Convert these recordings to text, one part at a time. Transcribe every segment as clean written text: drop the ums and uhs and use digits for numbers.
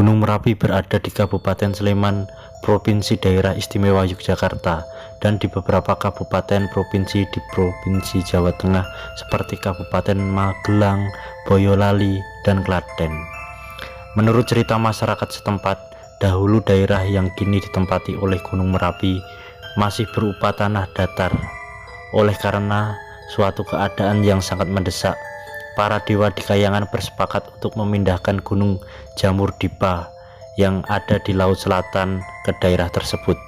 Gunung Merapi berada di Kabupaten Sleman, Provinsi Daerah Istimewa Yogyakarta, dan di beberapa kabupaten provinsi di Provinsi Jawa Tengah seperti Kabupaten Magelang, Boyolali, dan Klaten. Menurut cerita masyarakat setempat, dahulu daerah yang kini ditempati oleh Gunung Merapi masih berupa tanah datar. Oleh karena suatu keadaan yang sangat mendesak, para dewa di Kayangan bersepakat untuk memindahkan Gunung Jamur Dipa yang ada di Laut Selatan ke daerah tersebut.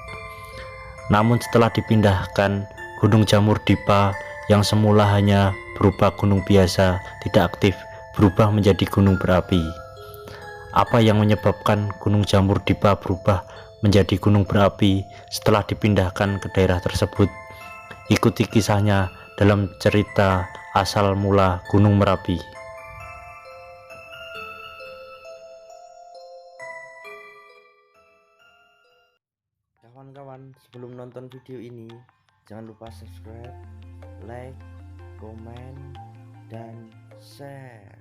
Namun setelah dipindahkan, Gunung Jamur Dipa yang semula hanya berupa gunung biasa tidak aktif berubah menjadi gunung berapi. Apa yang menyebabkan Gunung Jamur Dipa berubah menjadi gunung berapi setelah dipindahkan ke daerah tersebut? Ikuti kisahnya dalam cerita asal mula Gunung Merapi. Kawan-kawan, sebelum nonton video ini, jangan lupa subscribe, like, komen, dan share.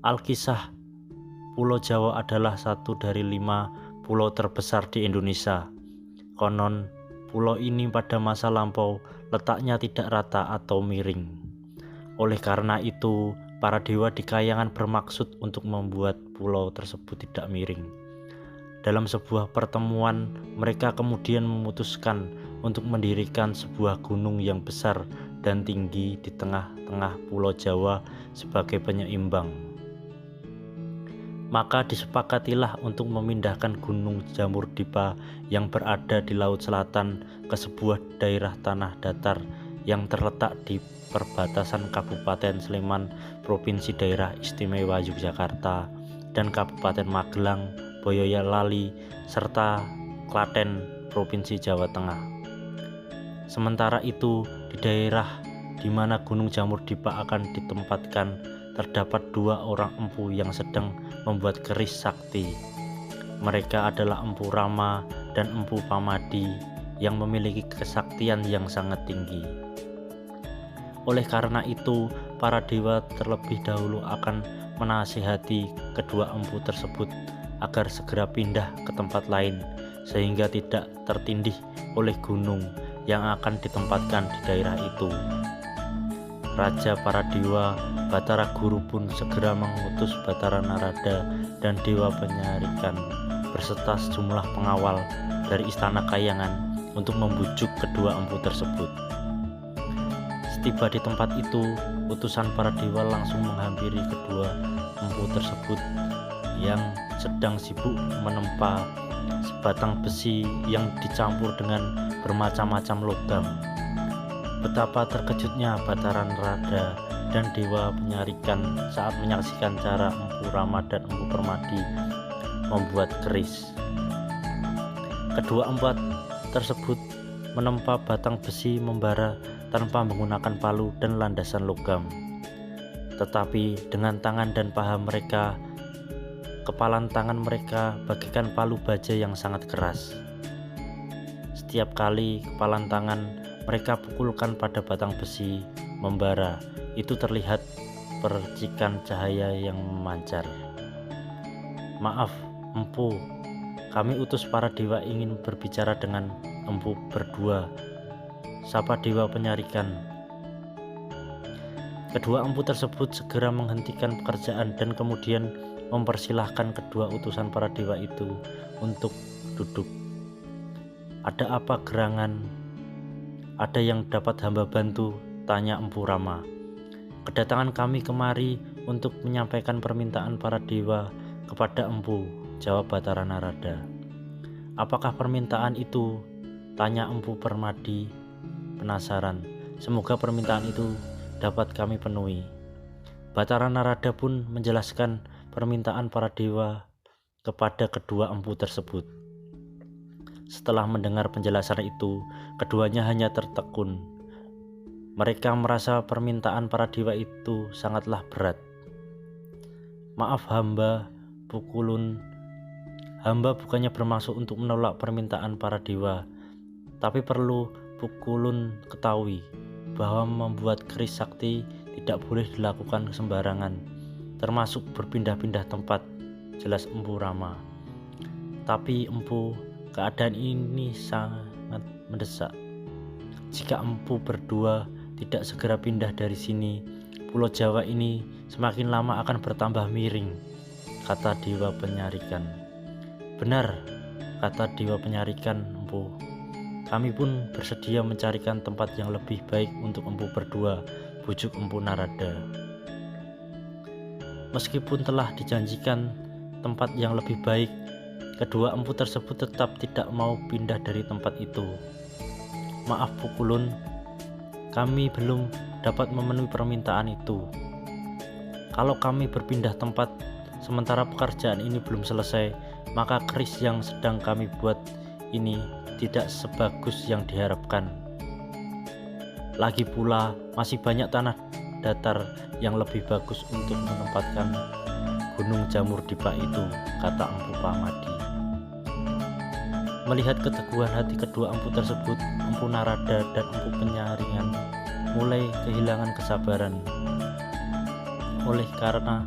Alkisah, Pulau Jawa adalah satu dari 5 pulau terbesar di Indonesia. Konon, pulau ini pada masa lampau letaknya tidak rata atau miring. Oleh karena itu, para dewa di Kayangan bermaksud untuk membuat pulau tersebut tidak miring. Dalam sebuah pertemuan, mereka kemudian memutuskan untuk mendirikan sebuah gunung yang besar dan tinggi di tengah-tengah Pulau Jawa sebagai penyeimbang. Maka disepakatilah untuk memindahkan Gunung Jamur Dipa yang berada di Laut Selatan ke sebuah daerah tanah datar yang terletak di perbatasan Kabupaten Sleman, Provinsi Daerah Istimewa Yogyakarta, dan Kabupaten Magelang, Boyolali, serta Klaten, Provinsi Jawa Tengah. Sementara itu, di daerah di mana Gunung Jamur Dipa akan ditempatkan, terdapat 2 orang empu yang sedang membuat keris sakti. Mereka adalah Empu Rama dan Empu Pamadi yang memiliki kesaktian yang sangat tinggi. Oleh karena itu, para dewa terlebih dahulu akan menasihati kedua empu tersebut agar segera pindah ke tempat lain sehingga tidak tertindih oleh gunung yang akan ditempatkan di daerah itu. Raja para dewa, Batara Guru pun segera mengutus Batara Narada dan Dewa Penyarikan berserta sejumlah pengawal dari Istana Kayangan untuk membujuk kedua empu tersebut. Setiba di tempat itu, utusan para dewa langsung menghampiri kedua empu tersebut yang sedang sibuk menempa sebatang besi yang dicampur dengan bermacam-macam logam. Betapa terkejutnya Batara Narada dan Dewa Penyarikan saat menyaksikan cara Empu Rama dan Empu Permadi membuat keris. Kedua empu tersebut menempa batang besi membara tanpa menggunakan palu dan landasan logam. Tetapi dengan tangan dan paha mereka, kepalan tangan mereka bagaikan palu baja yang sangat keras. Setiap kali kepalan tangan mereka pukulkan pada batang besi membara, itu terlihat percikan cahaya yang memancar. "Maaf, empu, kami utus para dewa ingin berbicara dengan empu berdua," sapa Dewa Penyarikan. Kedua empu tersebut segera menghentikan pekerjaan dan kemudian mempersilahkan kedua utusan para dewa itu untuk duduk. "Ada apa gerangan? Ada yang dapat hamba bantu?" tanya Empu Rama. "Kedatangan kami kemari untuk menyampaikan permintaan para dewa kepada empu," jawab Batara Narada. "Apakah permintaan itu?" tanya Empu Permadi penasaran. "Semoga permintaan itu dapat kami penuhi." Batara Narada pun menjelaskan permintaan para dewa kepada kedua empu tersebut. Setelah mendengar penjelasan itu, keduanya hanya tertekun. Mereka merasa permintaan para dewa itu sangatlah berat. "Maaf hamba, pukulun. Hamba bukannya bermaksud untuk menolak permintaan para dewa, tapi perlu pukulun ketahui bahwa membuat keris sakti tidak boleh dilakukan sembarangan, termasuk berpindah-pindah tempat, jelas Empu Rama. Tapi Empu, keadaan ini sangat mendesak. Jika Empu berdua tidak segera pindah dari sini, Pulau Jawa ini semakin lama akan bertambah miring, kata Dewa Penyarikan. Benar, kata Dewa Penyarikan Empu. Kami pun bersedia mencarikan tempat yang lebih baik untuk Empu berdua, bujuk Empu Narada. Meskipun telah dijanjikan tempat yang lebih baik, kedua empu tersebut tetap tidak mau pindah dari tempat itu. Maaf Pukulun, kami belum dapat memenuhi permintaan itu. Kalau kami berpindah tempat sementara pekerjaan ini belum selesai, maka keris yang sedang kami buat ini tidak sebagus yang diharapkan. Lagi pula masih banyak tanah datar yang lebih bagus untuk menempatkan Gunung Jamur Dipa itu, kata Empu Pamadi. Melihat keteguhan hati kedua empu tersebut, Empu Narada dan Empu Penyaringan mulai kehilangan kesabaran. Oleh karena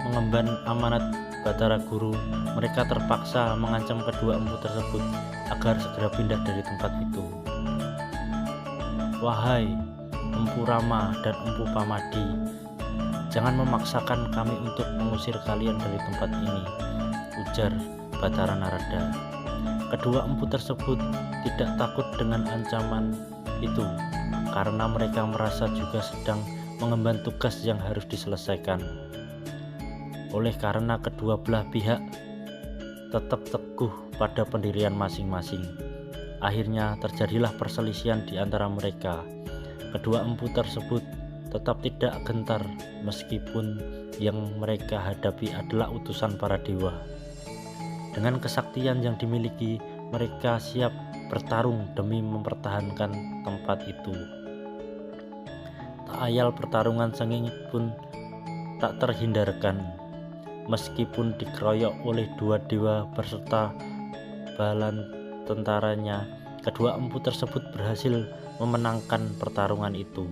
mengemban amanat Batara Guru, mereka terpaksa mengancam kedua empu tersebut agar segera pindah dari tempat itu. Wahai Empu Rama dan Empu Pamadi, jangan memaksakan kami untuk mengusir kalian dari tempat ini, ujar Batara Narada. Kedua empu tersebut tidak takut dengan ancaman itu karena mereka merasa juga sedang mengemban tugas yang harus diselesaikan. Oleh karena kedua belah pihak tetap teguh pada pendirian masing-masing, akhirnya terjadilah perselisihan di antara mereka. Kedua empu tersebut tetap tidak gentar meskipun yang mereka hadapi adalah utusan para dewa. Dengan kesaktian yang dimiliki, mereka siap bertarung demi mempertahankan tempat itu. Tak ayal pertarungan sengit pun tak terhindarkan. Meskipun dikeroyok oleh dua dewa beserta balan tentaranya, kedua empu tersebut berhasil memenangkan pertarungan itu.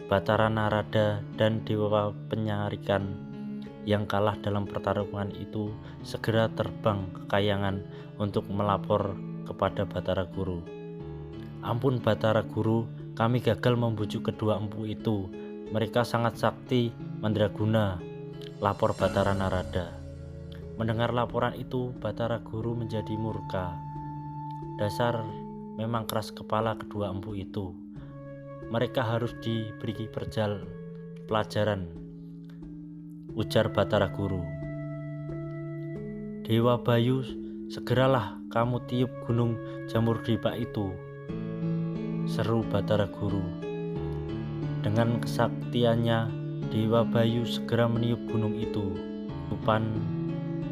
Batara Narada dan Dewa Penyarikan yang kalah dalam pertarungan itu segera terbang ke Kayangan untuk melapor kepada Batara Guru. Ampun Batara Guru, kami gagal membujuk kedua empu itu. Mereka sangat sakti mandraguna, lapor Batara Narada. Mendengar laporan itu, Batara Guru menjadi murka. Dasar memang keras kepala kedua empu itu. Mereka harus diberi pelajaran, ujar Batara Guru. Dewa Bayu, segeralah kamu tiup Gunung Jamur Dipa itu, seru Batara Guru. Dengan kesaktiannya, Dewa Bayu segera meniup gunung itu. Tiupan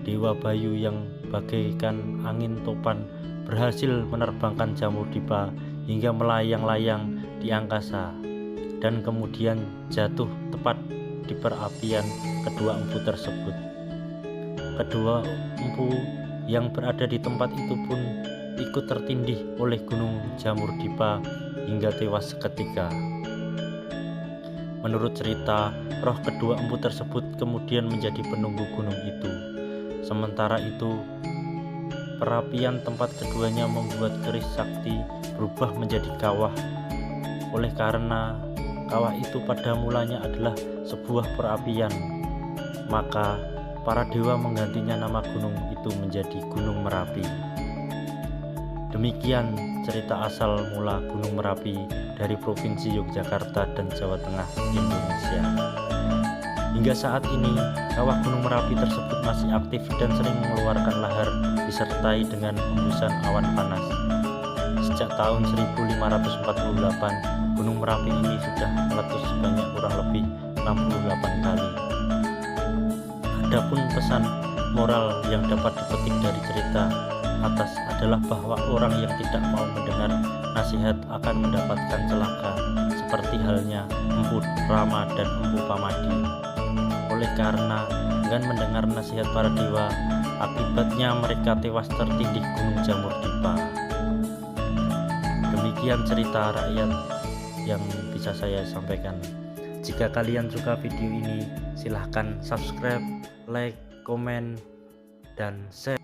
Dewa Bayu yang bagaikan angin topan berhasil menerbangkan Jamur Dipa hingga melayang-layang di angkasa dan kemudian jatuh tepat di perapian kedua empu tersebut. Kedua empu yang berada di tempat itu pun ikut tertindih oleh Gunung Jamur Dipa hingga tewas seketika. Menurut cerita, roh kedua empu tersebut kemudian menjadi penunggu gunung itu. Sementara itu, perapian tempat keduanya membuat keris sakti berubah menjadi kawah. Oleh karena kawah itu pada mulanya adalah sebuah perapian, maka para dewa menggantinya nama gunung itu menjadi Gunung Merapi. Demikian cerita asal mula Gunung Merapi dari Provinsi Yogyakarta dan Jawa Tengah, Indonesia. Hingga saat ini, kawah Gunung Merapi tersebut masih aktif dan sering mengeluarkan lahar disertai dengan hembusan awan panas. Sejak tahun 1548, Gunung Merapi ini sudah meletus sebanyak kurang lebih 68 kali. Adapun pesan moral yang dapat dipetik dari cerita atas adalah bahwa orang yang tidak mau mendengar nasihat akan mendapatkan celaka, seperti halnya Empu Rama dan Empu Pamadi. Oleh karena dengan mendengar nasihat para dewa, akibatnya mereka tewas tertindih Gunung Jamur Dipa. Demikian cerita rakyat yang bisa saya sampaikan. Jika kalian suka video ini, silahkan subscribe, like, komen, dan share.